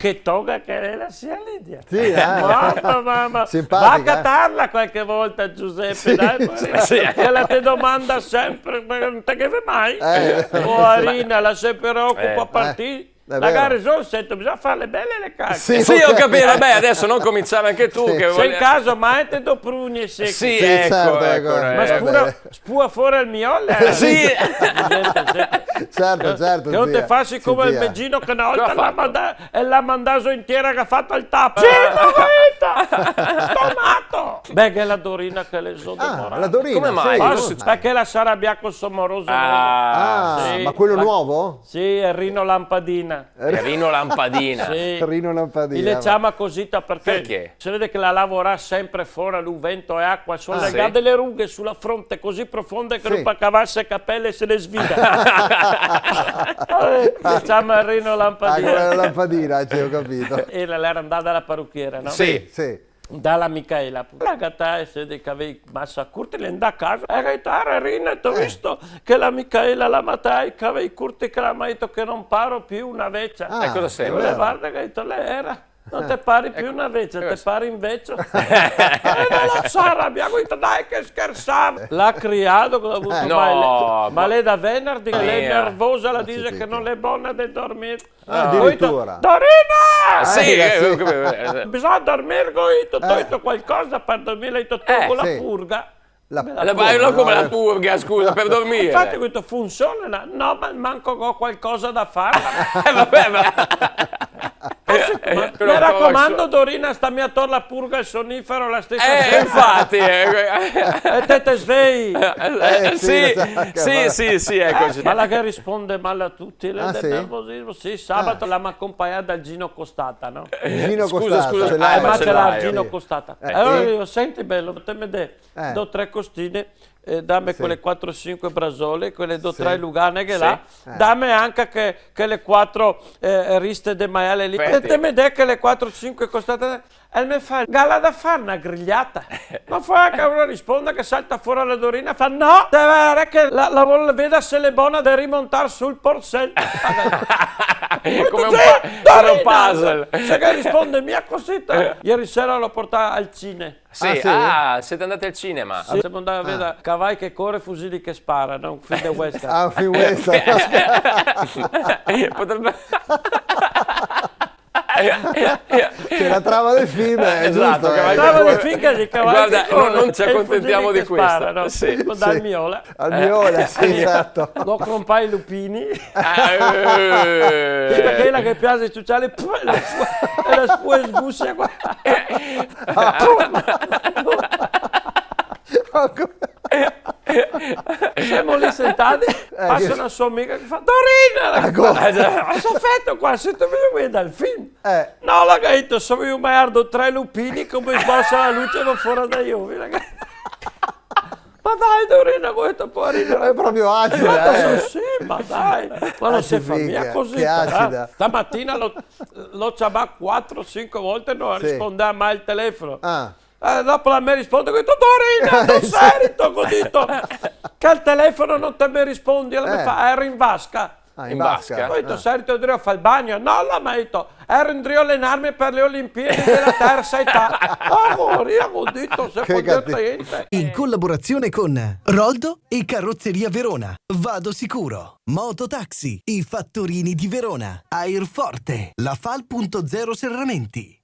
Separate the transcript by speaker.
Speaker 1: Che toga che è la sia Lidia.
Speaker 2: Sì,
Speaker 1: Mamma.
Speaker 2: simpatica,
Speaker 1: Va a catarla qualche volta, Giuseppe,
Speaker 2: Sì,
Speaker 1: dai.
Speaker 2: sì.
Speaker 1: Che la te domanda sempre, ma non te che fai mai? Arina, la se preoccupa a partire. La gara sento, bisogna farle belle le cacche.
Speaker 3: Sì, ho capito, vabbè, adesso non cominciare anche tu. Che
Speaker 1: Se in caso mai te do prugni secchi.
Speaker 3: Sì, ecco.
Speaker 1: Ma spua fuori il miolle.
Speaker 3: Sì.
Speaker 2: Certo.
Speaker 1: Che non te facci come il Beggino che una volta l'ha mandato intera che ha fatto il tappo. Sì, sto matto. Beh, che è la Dorina che le sono demorata.
Speaker 2: La Dorina,
Speaker 3: come mai?
Speaker 1: Perché la sarà bianco somoroso.
Speaker 2: Ma quello nuovo?
Speaker 1: Sì, è Rino Lampadina.
Speaker 3: Rino Lampadina.
Speaker 1: Sì.
Speaker 2: Rino Lampadina.
Speaker 1: Le chiama così perché si vede che la lavora sempre fuori, lui vento e acqua, sono legate delle rughe sulla fronte così profonde che non può cavarsi i capelli e se le svida. Le chiama Rino Lampadina.
Speaker 2: Quella lampadina, ho capito.
Speaker 1: E l'era andata alla parrucchiera, no?
Speaker 2: Sì.
Speaker 1: Dalla Michaela. La gatta si vede che avevi massa curti, le andà a casa. E gaitare Rino, e ti ho visto che la Michaela la matai, che avevi curti che l'ha detto che non paro più una vecchia.
Speaker 3: E cosa sembra?
Speaker 1: Guarda che lei era. Non te pari più una vecchia, te pari invece. E non lo so, abbiamo detto dai che scherzavo. L'ha criato, che ha avuto ma lei da venerdì, lei è nervosa, la dice che non è buona di dormire.
Speaker 2: Addirittura.
Speaker 1: Dorina!
Speaker 3: Sì,
Speaker 1: bisogna dormire, ho detto qualcosa per dormire, ho detto tolgo la purga.
Speaker 3: Come la purga, scusa, per dormire.
Speaker 1: Infatti questo funziona, no, ma manco ho qualcosa da fare.
Speaker 3: Vabbè, ma...
Speaker 1: mi raccomando, Dorina, stammi attorno alla purga e sonnifero la stessa cosa.
Speaker 3: Infatti.
Speaker 1: E te svegli.
Speaker 3: Sì, eccoci.
Speaker 1: Ma la che risponde male a tutti, lei del nervosismo. Sì, sabato l'ha accompagnata dal Gino Costata, no?
Speaker 3: Scusa.
Speaker 1: Ma ce l'ha il Gino Costata. Allora io, senti bello, te mi do 3 costine, dammi quelle 4-5 brasole, quelle 2-3 lugane che là, dammi anche che le 4 riste di maiale lì, e te mi dai che le 4-5 costate, e mi fa, gala da fare una grigliata. Ma fa che uno risponde che salta fuori la Dorina, fa no, deve avere che la vuole vedere se le buona da rimontare sul porsello.
Speaker 3: Come un puzzle.
Speaker 1: Se che risponde mia cosita. Ieri sera l'ho portata al cine.
Speaker 3: Sì, siete andati al cinema.
Speaker 1: Siamo andati a vedere cavalli che corre, fucili che sparano, un film di western.
Speaker 2: Un film western.
Speaker 3: Potrebbe...
Speaker 2: C'è la trama del film,
Speaker 3: esatto,
Speaker 2: giusto?
Speaker 1: La trama del film che di cavalli
Speaker 3: guarda,
Speaker 1: che corre,
Speaker 3: non ci accontentiamo di questo.
Speaker 1: Sparano, dal Miola.
Speaker 2: Al Miola, sì, esatto.
Speaker 1: Lo compai i lupini. Perché quella che piace i sociali, e la spua sguscia qua. Siamo lì sentati, passa una sua amica che fa Dorina! Soffetto qua, se tu mi vedi dal film. No, la gaita, so io guardo 3 lupini come sbassa la luce va fuori da io. Ma dai Dorina, questo può ridere.
Speaker 2: È proprio acida,
Speaker 1: Sì, ma dai, ma non si fa via così.
Speaker 2: Che acida.
Speaker 1: Stamattina l'ho chiamato 4-5 volte e non rispondeva mai il telefono. Dopo la me risponde, ho detto Dorina, non sei, ho detto che al telefono non te mi rispondi, e mi fa, ero in vasca.
Speaker 2: In vasca?
Speaker 1: Ho detto, sei andrò a fare il bagno? No, l'ha mai detto, ero in a allenarmi per le Olimpiadi della terza età. Ho detto, se può dire niente.
Speaker 4: In collaborazione con Roldo e Carrozzeria Verona, Vado Sicuro, Mototaxi, I Fattorini di Verona, Airforte, La Fal.0 Serramenti.